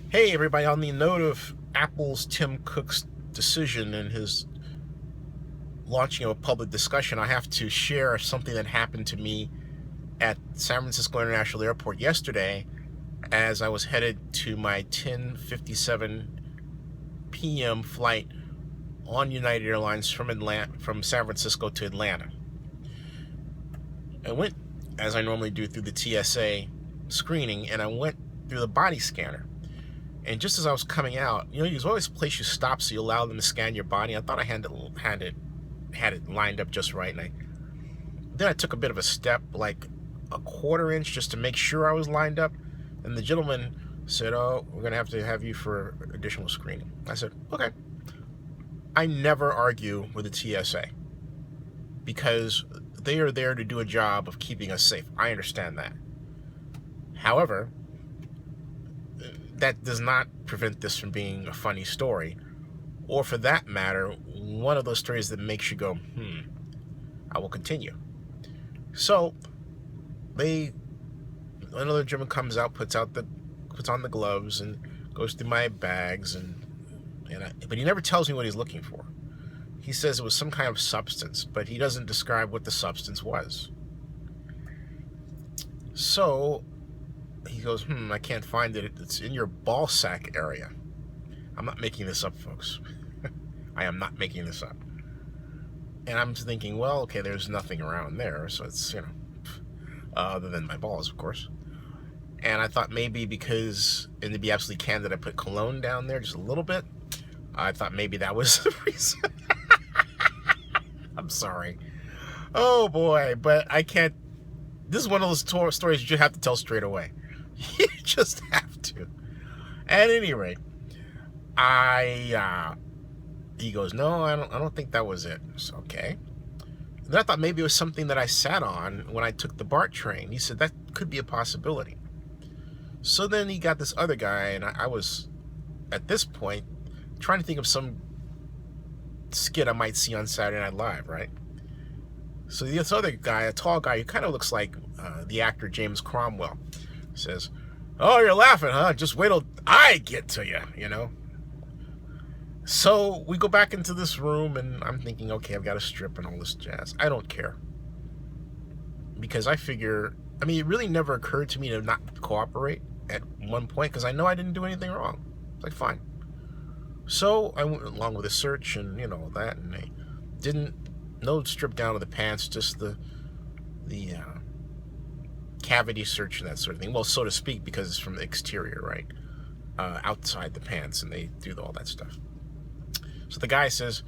Hey everybody, on the note of Apple's Tim Cook's decision and his launching of a public discussion, I have to share something that happened to me at San Francisco International Airport yesterday as I was headed to my 10:57 p.m. flight on United Airlines from San Francisco to Atlanta. I went, as I normally do, through the TSA screening, and I went through the body scanner. And just as I was coming out, there's always a place you stop so you allow them to scan your body. I thought I had it lined up just right, and then I took a bit of a step, like a quarter inch, just to make sure I was lined up. And the gentleman said, "Oh, we're gonna have to have you for additional screening." I said, "Okay." I never argue with the TSA because they are there to do a job of keeping us safe. I understand that. However, that does not prevent this from being a funny story, or for that matter, one of those stories that makes you go, I will continue. So another gentleman comes out, puts on the gloves and goes through my bags, but he never tells me what he's looking for. He says it was some kind of substance, but he doesn't describe what the substance was. So he goes, I can't find it. It's in your ball sack area. I'm not making this up, folks. I am not making this up. And I'm thinking, well, okay, there's nothing around there, so it's, other than my balls, of course. And I thought maybe because, and to be absolutely candid, I put cologne down there just a little bit. I thought maybe that was the reason. I'm sorry. Oh boy, but I can't. This is one of those stories you have to tell straight away. You just have to. At any rate, he goes, "No, I don't think that was it." So, okay. And then I thought maybe it was something that I sat on when I took the BART train. He said that could be a possibility. So then he got this other guy, and I was, at this point, trying to think of some skit I might see on Saturday Night Live, right? So this other guy, a tall guy who kind of looks like the actor James Cromwell, says, "Oh, you're laughing, huh? Just wait till I get to you, So we go back into this room, and I'm thinking, okay, I've got a strip and all this jazz. I don't care. Because I figure, it really never occurred to me to not cooperate at one point, because I know I didn't do anything wrong. It's like, fine. So I went along with the search and, that, and I no strip down to the pants, just the cavity search and that sort of thing. Well, so to speak, because it's from the exterior, right? Outside the pants, and they do all that stuff. So the guy says,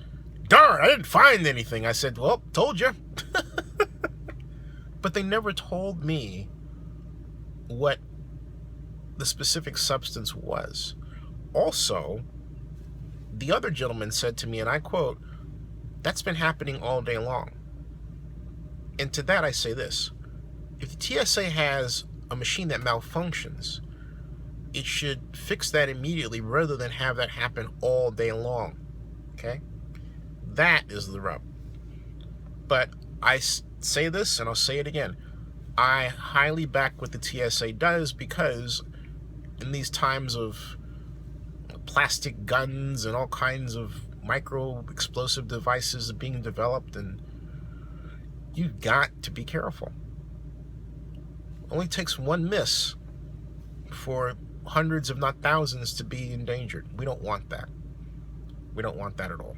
"Darn, I didn't find anything." I said, "Well, told you." But they never told me what the specific substance was. Also, the other gentleman said to me, and I quote, "That's been happening all day long." And to that I say this: if the TSA has a machine that malfunctions, it should fix that immediately rather than have that happen all day long. Okay? That is the rub. But I say this, and I'll say it again. I highly back what the TSA does, because in these times of plastic guns and all kinds of micro explosive devices being developed, and you've got to be careful. It only takes one miss for hundreds, if not thousands, to be endangered. We don't want that. We don't want that at all.